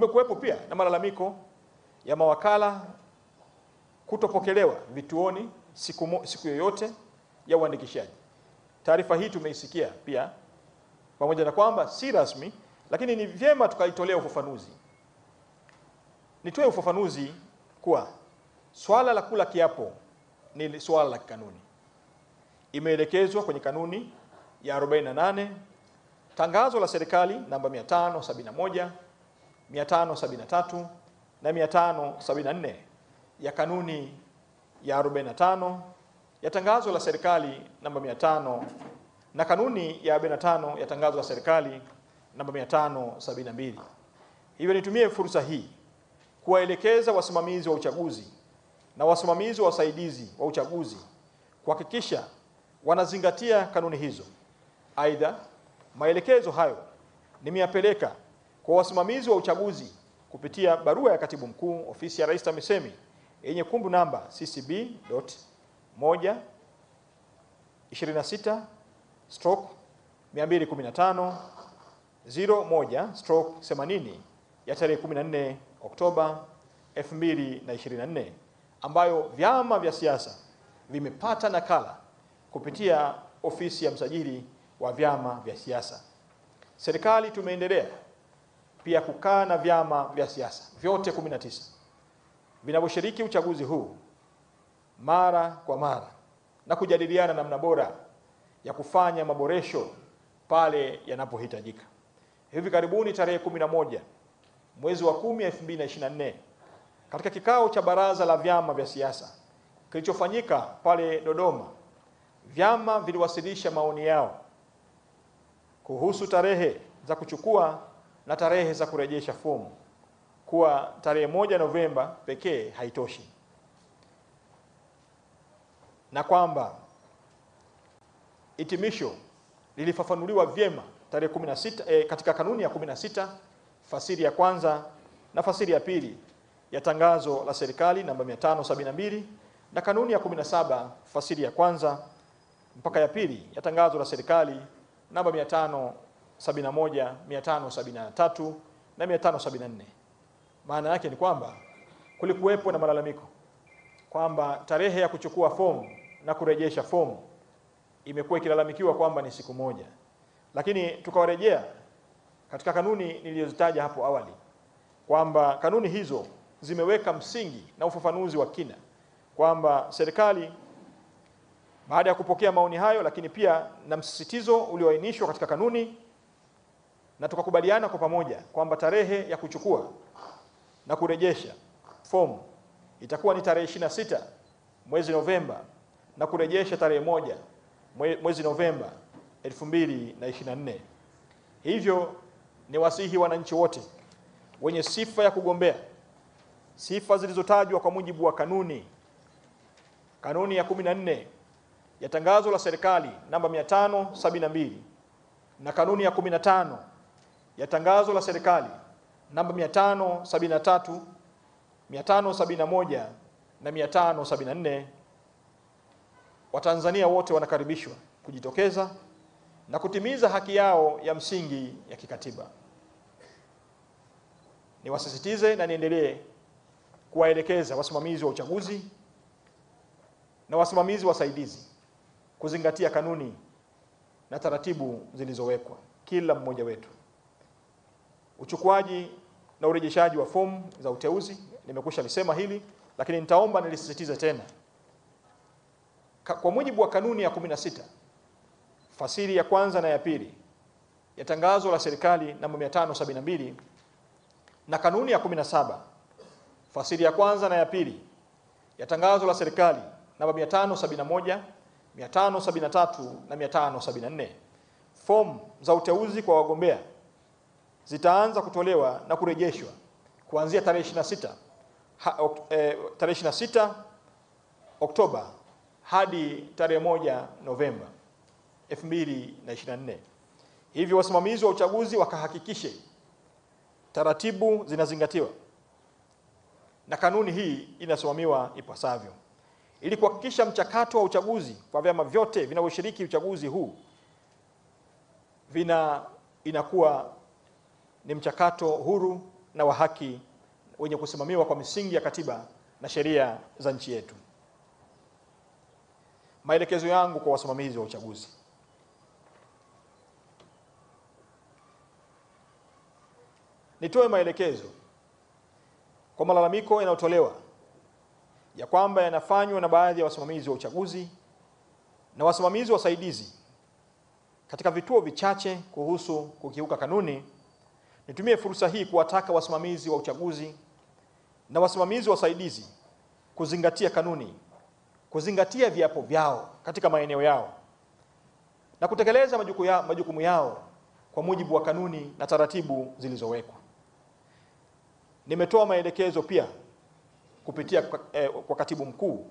Kumekuwepo pia na malalamiko ya mawakala kutopokelewa vituoni siku yoyote ya uandikishaji. Taarifa hii tumeisikia pia, pamoja na kwamba si rasmi, lakini ni vyema tukaitolea ufafanuzi. Nitoe ufafanuzi kuwa swala la kula kiapo ni swala la kanuni. Imeelekezwa kwenye kanuni ya 48, tangazo la serikali namba 571, 573 na 574 ya kanuni ya 45 ya tangazo la serikali namba 500 na kanuni ya 45 ya tangazo la serikali namba 572. Hivyo nitumie fursa hii kuwaelekeza wasimamizi wa uchaguzi na wasimamizi wa wasaidizi wa uchaguzi kuhakikisha wanazingatia kanuni hizo. Aidha, maelekezo hayo nimeyapeleka kwa wasimamizi wa uchaguzi kupitia barua ya Katibu Mkuu Ofisi ya Rais TAMISEMI yenye kumbu namba CCB.1/215/01/80 ya tarehe 14 Oktoba 2024, ambayo vyama vya siasa vimepata nakala kupitia ofisi ya msajili wa vyama vya siasa. Serikali tumeendelea pia kukaa na vyama vya siasa vyote 19 vinavyoshiriki uchaguzi huu mara kwa mara na kujadiliana namna bora ya kufanya maboresho pale yanapohitajika. Hivi karibuni tarehe 11 mwezi wa 10 2024, katika kikao cha baraza la vyama vya siasa kilichofanyika pale Dodoma, vyama viliwasilisha maoni yao kuhusu tarehe za kuchukua na tarehe za kurejesha fomu, kuwa tarehe 1 Novemba pekee haitoshi, na kwamba hitimisho lilifafanuliwa vyema tarehe 16 katika kanuni ya 16 fasiri ya kwanza na fasiri ya pili ya tangazo la serikali namba 572 na kanuni ya 17 fasiri ya kwanza mpaka ya pili ya tangazo la serikali namba 571, 573 na 574. Maana yake ni kwamba kulikuwepo na malalamiko kwamba tarehe ya kuchukua fomu na kurejesha fomu imekuwa ikilalamikiwa kwamba ni siku moja, lakini tukawarejea katika kanuni nilizozitaja hapo awali kwamba kanuni hizo zimeweka msingi na ufafanuzi wa kina kwamba serikali baada ya kupokea maoni hayo, lakini pia na msisitizo ulioainishwa katika kanuni, na tukakubaliana kwa pamoja kwamba tarehe ya kuchukua na kurejesha fomu itakuwa ni tarehe 26 mwezi Novemba na kurejesha tarehe 1 mwezi Novemba 2024. Hivyo ni wasihi wananchi wote wenye sifa ya kugombea, sifa zilizotajwa kwa mujibu wa kanuni ya 14 ya tangazo la serikali namba 572 na kanuni ya 15 ya tangazo la serikali namba 573, 571 na 574. Watanzania wote wanakaribishwa kujitokeza na kutimiza haki yao ya msingi ya kikatiba. Niwasisitize na niendelee kuwaelekeza wasimamizi wa uchaguzi na wasimamizi wasaidizi kuzingatia kanuni na taratibu zilizowekwa kila mmoja wetu. Uchukuaji na urejeshaji wa fomu za uteuzi nimekusha lisema hili, lakini nitaomba nilisisitize tena. Kwa mujibu wa kanuni ya 16 fasiri ya kwanza na ya pili ya tangazo la serikali namba 572 na kanuni ya 17 fasiri ya kwanza na ya pili ya tangazo la serikali namba 571, 573 na 574, fomu za uteuzi kwa wagombea zitaanza kutolewa na kurejeshwa kuanzia tarehe 26 Oktoba hadi tarehe 1 Novemba 2024. Hivyo wasimamizi wa uchaguzi wakahakikishe taratibu zinazingatiwa na kanuni hii inasimamiwa ipasavyo, ili kuhakikisha mchakato wa uchaguzi kwa vyama vyote vinavyoshiriki uchaguzi huu inakuwa ni mchakato huru na wa haki wenye kusimamiwa kwa misingi ya katiba na sheria za nchi yetu. Maelekezo yangu kwa wasimamizi wa uchaguzi. Nitoe maelekezo kwa malalamiko yanayotolewa ya kwamba yanafanywa na baadhi ya wasimamizi wa uchaguzi na wasimamizi wasaidizi katika vituo vichache kuhusu kukiuka kanuni. Nitumie fursa hii kuwataka wasimamizi wa uchaguzi na wasimamizi wasaidizi kuzingatia kanuni, kuzingatia viapo vyao katika maeneo yao na kutekeleza majukumu yao kwa mujibu wa kanuni na taratibu zilizowekwa. Nimetoa maelekezo pia kupitia kwa katibu mkuu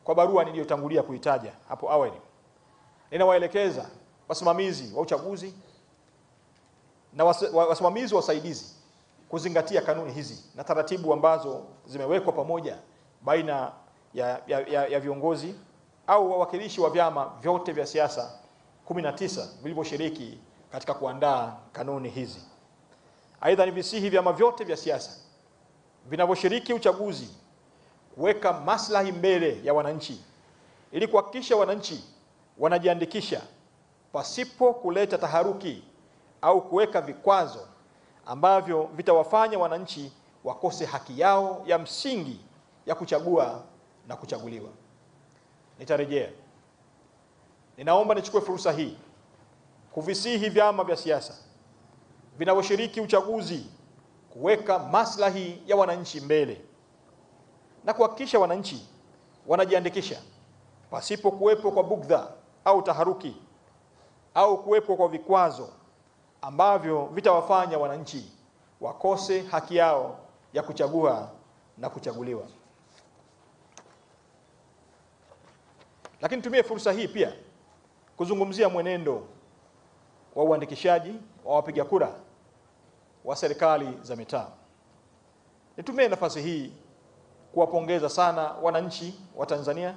kwa barua niliyotangulia kuitaja hapo awali. Ninawaelekeza wasimamizi wa uchaguzi na wasimamizi wasaidizi kuzingatia kanuni hizi na taratibu ambazo zimewekwa pamoja baina ya viongozi au wawakilishi wa vyama vyote vya siasa 19 vilivyoshiriki katika kuandaa kanuni hizi. Aidha, ni visihi vyama vyote vya siasa vinavyoshiriki uchaguzi kuweka maslahi mbele ya wananchi ili kuhakikisha wananchi wanajiandikisha pasipo kuleta taharuki au kuweka vikwazo ambavyo vitawafanya wananchi wakose haki yao ya msingi ya kuchagua na kuchaguliwa. Nitarejea. Ninaomba nichukue fursa hii kuvisihi vyama vya siasa vinavyoshiriki uchaguzi kuweka maslahi ya wananchi mbele na kuhakikisha wananchi wanajiandikisha pasipo kuwepo kwa bugdha au taharuki au kuwepo kwa vikwazo ambavyo vitawafanya wananchi wakose haki yao ya kuchagua na kuchaguliwa. Lakini tumie fursa hii pia kuzungumzia mwenendo wa uandikishaji wa wapiga kura wa serikali za mitaa. Nitumie nafasi hii kuwapongeza sana wananchi wa Tanzania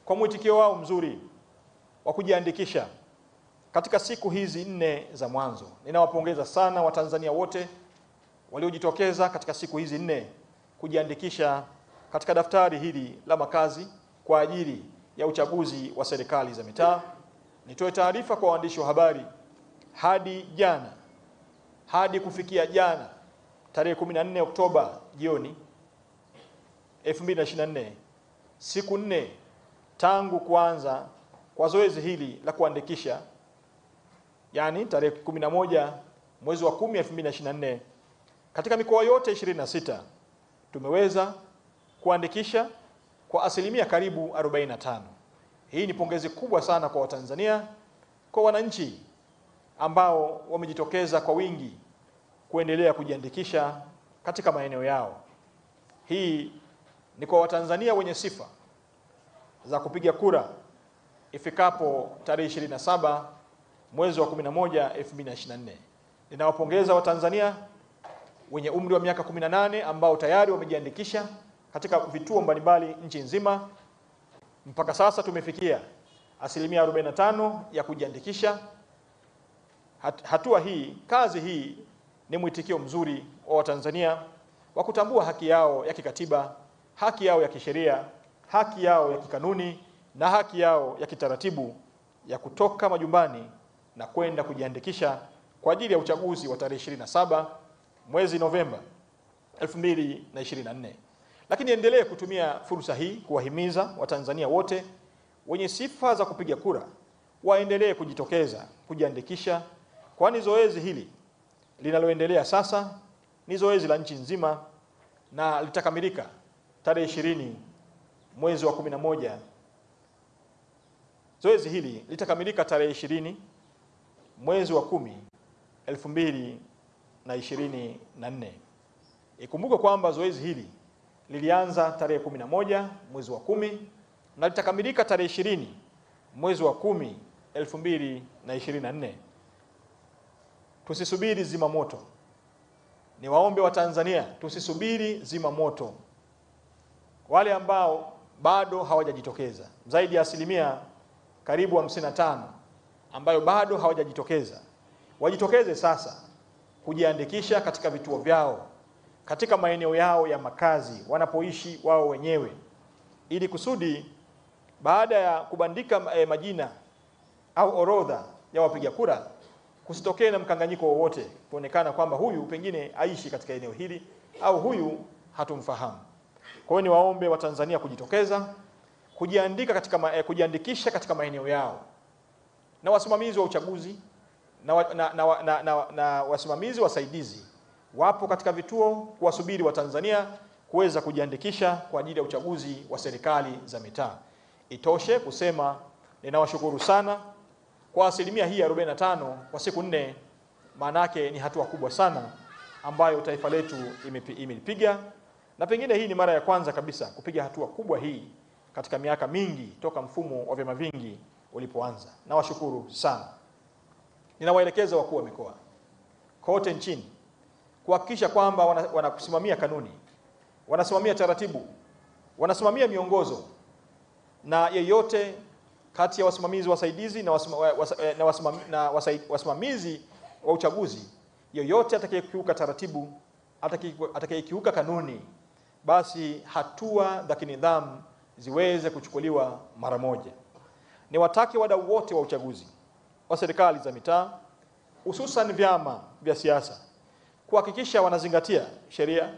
kwa mwitikio wao mzuri wa kujiandikisha katika siku hizi 4 za mwanzo. Ninawapongeza sana Watanzania wote waliojitokeza katika siku hizi 4 kujiandikisha katika daftari hili la makazi kwa ajili ya uchaguzi wa serikali za mitaa. Nitoe taarifa kwa waandishi wa habari, hadi kufikia jana tarehe 14 Oktoba jioni 2024, siku 4 tangu kuanza kwa zoezi hili la kuandikisha, yani tarehe 11 mwezi wa 10 2024, katika mikoa yote 26 tumeweza kuandikisha kwa asilimia karibu 45. Hii ni pongezi kubwa sana kwa Watanzania, kwa wananchi ambao wamejitokeza kwa wingi kuendelea kujiandikisha katika maeneo yao. Hii ni kwa Watanzania wenye sifa za kupiga kura ifikapo tarehe 27 mwezi wa 11 2024. Ninawapongeza Watanzania wenye umri wa miaka 18 ambao tayari wamejiandikisha katika vituo mbalimbali nchi nzima. Mpaka sasa tumefikia asilimia 45 ya kujiandikisha. Hatua hii, kazi hii ni mwitikio mzuri wa Watanzania wa kutambua haki yao ya kikatiba, haki yao ya kisheria, haki yao ya kikanuni na haki yao ya kitaratibu ya kutoka majumbani na kwenda kujiandikisha kwa ajili ya uchaguzi wa tarehe 27 mwezi Novemba 2024. Lakini endelee kutumia fursa hii kuwahimiza Watanzania wote wenye sifa za kupiga kura waendelee kujitokeza kujiandikisha, kwani zoezi hili linaloendelea sasa ni zoezi la nchi nzima na litakamilika tarehe 20 mwezi wa 11. Zoezi hili litakamilika tarehe 20 mwezi wa 10 2024. Ikumbuke kwamba zoezi hili lilianza tarehe 11 mwezi wa 10 na litakamilika tarehe 20 mwezi wa 10 2024. Tusisubiri zima moto. Niwaombe Watanzania tusisubiri zima moto. Wale ambao bado hawajajitokeza, zaidi ya asilimia karibu 55 ambayo bado hawajajitokeza, wajitokeze sasa kujiandikisha katika vituo vyao katika maeneo yao ya makazi wanapoishi wao wenyewe, ili kusudi baada ya kubandika majina au orodha ya wapiga kura kusitokee na mkanganyiko wowote, kuonekana kwamba huyu pengine aishi katika eneo hili au huyu hatumfahamu. Kwa hiyo ni waombe wa Tanzania kujitokeza, kujiandikisha katika maeneo yao, na wasimamizi wa uchaguzi na wasimamizi wasaidizi wapo katika vituo kuwasubiri wa Tanzania kuweza kujiandikisha kwa ajili ya uchaguzi wa serikali za mitaa. Itoshe kusema ninawashukuru sana kwa asilimia hii 45 kwa siku 4. Maanake ni hatua kubwa sana ambayo taifa letu imepiga, na pengine hii ni mara ya kwanza kabisa kupiga hatua kubwa hii katika miaka mingi toka mfumo wa vyama vingi ulipoanza. Nawashukuru sana. Ninawaelekeza wakuu wa mikoa kote nchini kuhakikisha kwamba wanakusimamia kanuni, wanasimamia taratibu, wanasimamia miongozo, na yeyote kati ya wasimamizi wasaidizi na wasimamizi wa uchaguzi, yeyote atakayekiuka taratibu, atakayekiuka kanuni, basi hatua za kinidhamu ziweze kuchukuliwa mara moja. Niwatake wadau wote wa uchaguzi wa serikali za mitaa, hususan vyama vya siasa, kuhakikisha wanazingatia sheria,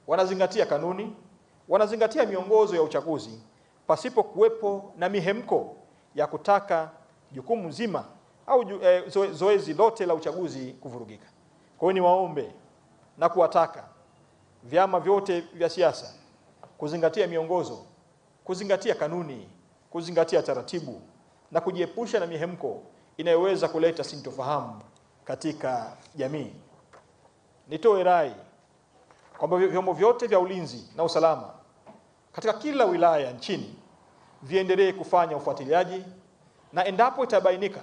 wanazingatia kanuni, wanazingatia miongozo ya uchaguzi, pasipo kuwepo na mihemko ya kutaka jukumu zima au zoezi lote la uchaguzi kuvurugika. Kwa hiyo niwaombe na kuwataka vyama vyote vya siasa kuzingatia miongozo, kuzingatia kanuni, kuzingatia taratibu, na kujiepusha na mihemko inayoweza kuleta sintofahamu katika jamii. Nitoe rai kwamba vyombo vyote vya ulinzi na usalama katika kila wilaya nchini viendelee kufanya ufuatiliaji, na endapo itabainika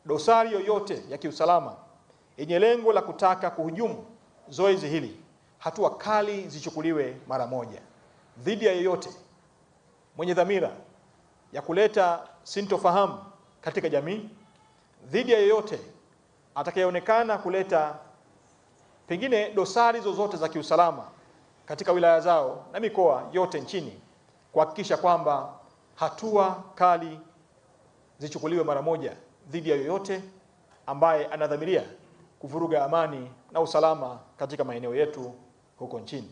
dosari yoyote ya kiusalama yenye lengo la kutaka kuhujumu zoezi hili, hatua kali zichukuliwe mara moja dhidi ya yeyote mwenye dhamira ya kuleta sintofahamu katika jamii, dhidi ya yeyote atakayeonekana kuleta pengine dosari zozote za kiusalama katika wilaya zao na mikoa yote nchini, kuhakikisha kwamba hatua kali zichukuliwe mara moja dhidi ya yoyote ambaye anadhamiria kuvuruga amani na usalama katika maeneo yetu huko nchini.